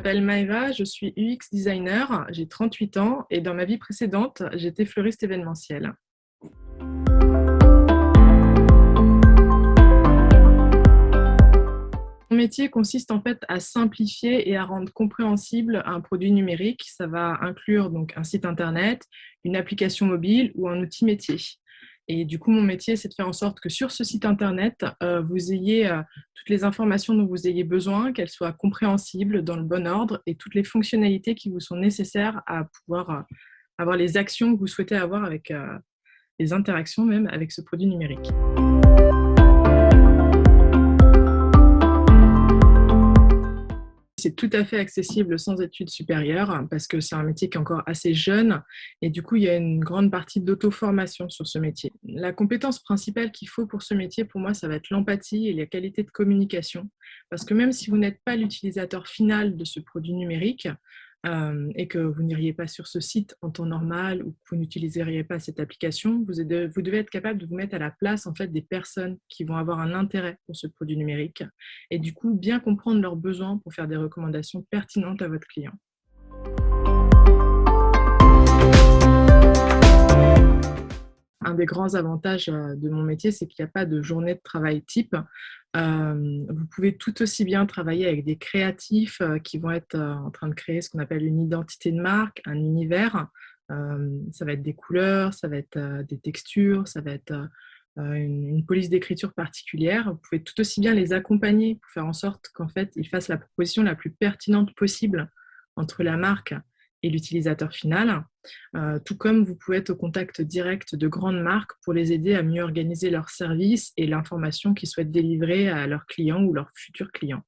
m'appelle Maëva, je suis UX designer, j'ai 38 ans et dans ma vie précédente, j'étais fleuriste événementielle. Mon métier consiste en fait à simplifier et à rendre compréhensible un produit numérique. Ça va inclure donc un site internet, une application mobile ou un outil métier. Et du coup, mon métier, c'est de faire en sorte que sur ce site internet, vous ayez toutes les informations dont vous ayez besoin, qu'elles soient compréhensibles dans le bon ordre et toutes les fonctionnalités qui vous sont nécessaires à pouvoir avoir les actions que vous souhaitez avoir avec les interactions même avec ce produit numérique. C'est tout à fait accessible sans études supérieures parce que c'est un métier qui est encore assez jeune et du coup, il y a une grande partie d'auto-formation sur ce métier. La compétence principale qu'il faut pour ce métier, pour moi, ça va être l'empathie et la qualité de communication parce que même si vous n'êtes pas l'utilisateur final de ce produit numérique et que vous n'iriez pas sur ce site en temps normal ou que vous n'utiliseriez pas cette application, vous devez être capable de vous mettre à la place en fait, des personnes qui vont avoir un intérêt pour ce produit numérique et du coup bien comprendre leurs besoins pour faire des recommandations pertinentes à votre client. Un des grands avantages de mon métier, c'est qu'il n'y a pas de journée de travail type. Vous pouvez tout aussi bien travailler avec des créatifs qui vont être en train de créer ce qu'on appelle une identité de marque, un univers. Ça va être des couleurs, ça va être des textures, ça va être une police d'écriture particulière. Vous pouvez tout aussi bien les accompagner pour faire en sorte qu'en fait, ils fassent la proposition la plus pertinente possible entre la marque et l'utilisateur final. Tout comme vous pouvez être au contact direct de grandes marques pour les aider à mieux organiser leurs services et l'information qu'ils souhaitent délivrer à leurs clients ou leurs futurs clients.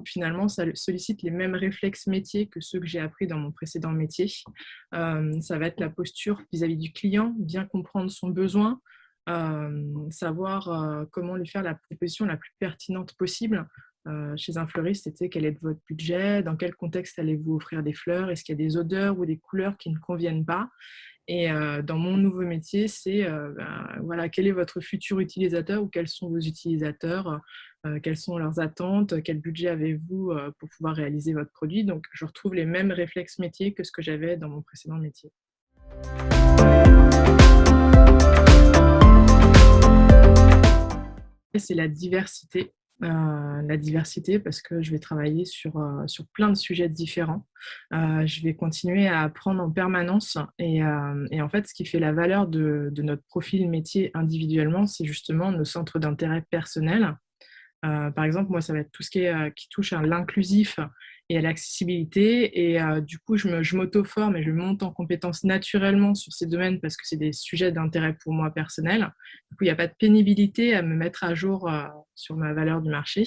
Finalement, ça sollicite les mêmes réflexes métiers que ceux que j'ai appris dans mon précédent métier. Ça va être la posture vis-à-vis du client, bien comprendre son besoin, savoir comment lui faire la proposition la plus pertinente possible. Chez un fleuriste, c'était quel est votre budget, dans quel contexte allez-vous offrir des fleurs, est-ce qu'il y a des odeurs ou des couleurs qui ne conviennent pas. Et dans mon nouveau métier, c'est voilà, quel est votre futur utilisateur ou quels sont vos utilisateurs, quelles sont leurs attentes, quel budget avez-vous pour pouvoir réaliser votre produit. Donc, je retrouve les mêmes réflexes métiers que ce que j'avais dans mon précédent métier. C'est la diversité. La diversité parce que je vais travailler sur plein de sujets différents. Je vais continuer à apprendre en permanence et en fait, ce qui fait la valeur de notre profil métier individuellement, c'est justement nos centres d'intérêt personnels. Par exemple, moi, ça va être tout ce qui touche à l'inclusif et à l'accessibilité. Et du coup, je m'auto-forme et je monte en compétences naturellement sur ces domaines parce que c'est des sujets d'intérêt pour moi personnel. Du coup, il n'y a pas de pénibilité à me mettre à jour sur ma valeur du marché.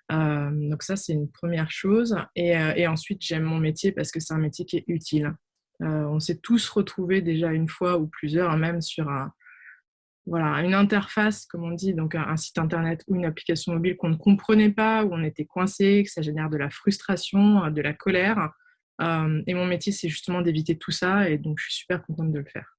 Donc ça, c'est une première chose. Et ensuite, j'aime mon métier parce que c'est un métier qui est utile. On s'est tous retrouvés déjà une fois ou plusieurs, même sur voilà, une interface, comme on dit, donc un site internet ou une application mobile qu'on ne comprenait pas, où on était coincé, que ça génère de la frustration, de la colère. Et mon métier, c'est justement d'éviter tout ça, et donc je suis super contente de le faire.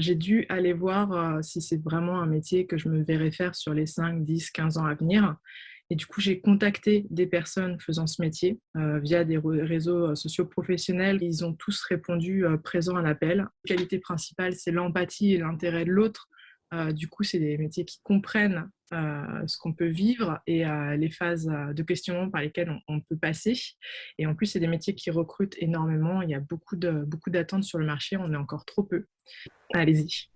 J'ai dû aller voir si c'est vraiment un métier que je me verrais faire sur les 5, 10, 15 ans à venir. Et du coup, j'ai contacté des personnes faisant ce métier via des réseaux sociaux professionnels. Ils ont tous répondu présents à l'appel. La qualité principale, c'est l'empathie et l'intérêt de l'autre. Du coup, c'est des métiers qui comprennent ce qu'on peut vivre et les phases de questionnement par lesquelles on peut passer. Et en plus, c'est des métiers qui recrutent énormément. Il y a beaucoup d'attentes sur le marché. On est encore trop peu. Allez-y.